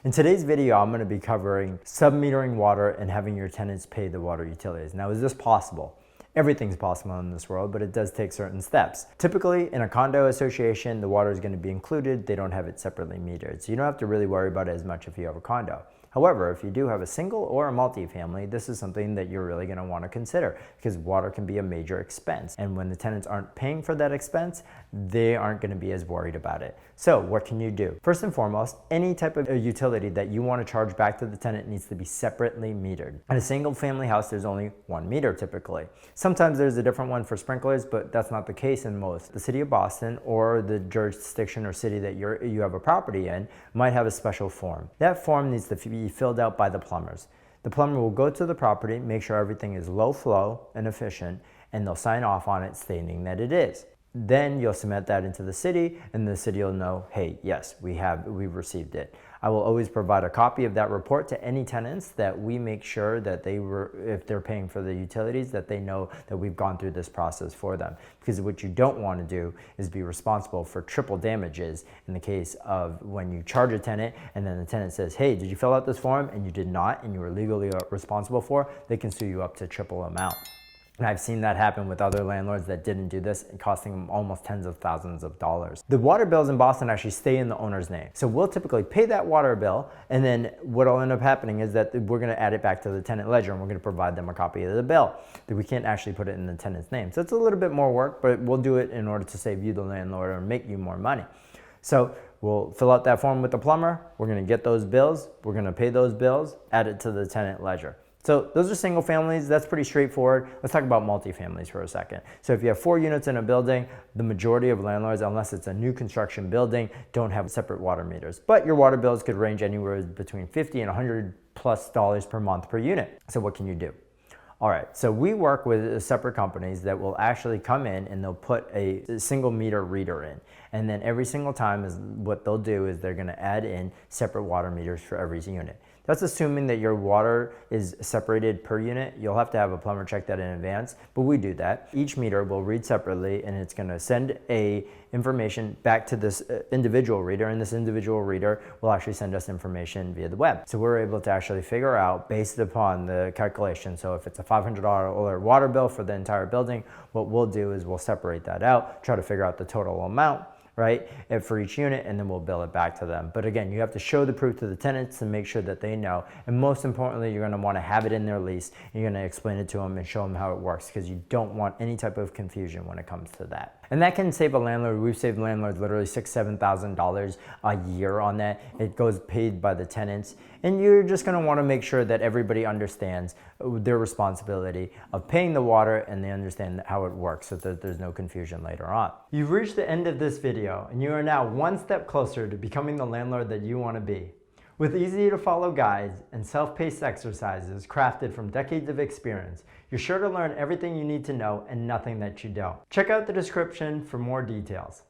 In today's video, I'm going to be covering sub-metering water and having your tenants pay the water utilities. Now, is this possible? Everything's possible in this world, but it does take certain steps. Typically, in a condo association, the water is going to be included. They don't have it separately metered, so you don't have to really worry about it as much if you have a condo. However, if you do have a single or a multifamily, this is something that you're really going to want to consider because water can be a major expense. And when the tenants aren't paying for that expense, they aren't going to be as worried about it. So what can you do? First and foremost, any type of utility that you want to charge back to the tenant needs to be separately metered. In a single family house, there's only one meter typically. Sometimes there's a different one for sprinklers, but that's not the case in most. The city of Boston or the jurisdiction or city that you have a property in might have a special form. That form needs to be filled out by the plumbers. The plumber will go to the property, make sure everything is low flow and efficient, and they'll sign off on it stating that it is. Then you'll submit that into the city, and the city will know, hey, yes, we've received it. I will always provide a copy of that report to any tenants that we make sure that if they're paying for the utilities, that they know that we've gone through this process for them. Because what you don't want to do is be responsible for triple damages in the case of when you charge a tenant and then the tenant says, hey, did you fill out this form? And you did not, and you were legally responsible for, they can sue you up to triple amount. And I've seen that happen with other landlords that didn't do this, and costing them almost tens of thousands of dollars. The water bills in Boston actually stay in the owner's name. So we'll typically pay that water bill, and then what'll end up happening is that we're gonna add it back to the tenant ledger, and we're gonna provide them a copy of the bill. That we can't actually put it in the tenant's name. So it's a little bit more work, but we'll do it in order to save you, the landlord, or make you more money. So we'll fill out that form with the plumber, we're gonna get those bills, we're gonna pay those bills, add it to the tenant ledger. So those are single families, that's pretty straightforward. Let's talk about multifamilies for a second. So if you have 4 units in a building, the majority of landlords, unless it's a new construction building, don't have separate water meters. But your water bills could range anywhere between $50 and $100+ per month per unit. So what can you do? All right, so we work with separate companies that will actually come in and they'll put a single meter reader in. And then every single time what they'll do is they're gonna add in separate water meters for every unit. That's assuming that your water is separated per unit. You'll have to have a plumber check that in advance, but we do that. Each meter will read separately and it's gonna send information back to this individual reader, and this individual reader will actually send us information via the web. So we're able to actually figure out based upon the calculation. So if it's a $500 water bill for the entire building, what we'll do is we'll separate that out, try to figure out the total amount, right, and for each unit, and then we'll bill it back to them. But again, you have to show the proof to the tenants to make sure that they know. And most importantly, you're gonna wanna have it in their lease. You're gonna explain it to them and show them how it works because you don't want any type of confusion when it comes to that. And that can save a landlord. We've saved landlords literally $6,000 to $7,000 a year on that. It goes paid by the tenants. And you're just gonna wanna make sure that everybody understands their responsibility of paying the water and they understand how it works so that there's no confusion later on. You've reached the end of this video and you are now one step closer to becoming the landlord that you wanna be. With easy to follow guides and self-paced exercises crafted from decades of experience, you're sure to learn everything you need to know and nothing that you don't. Check out the description for more details.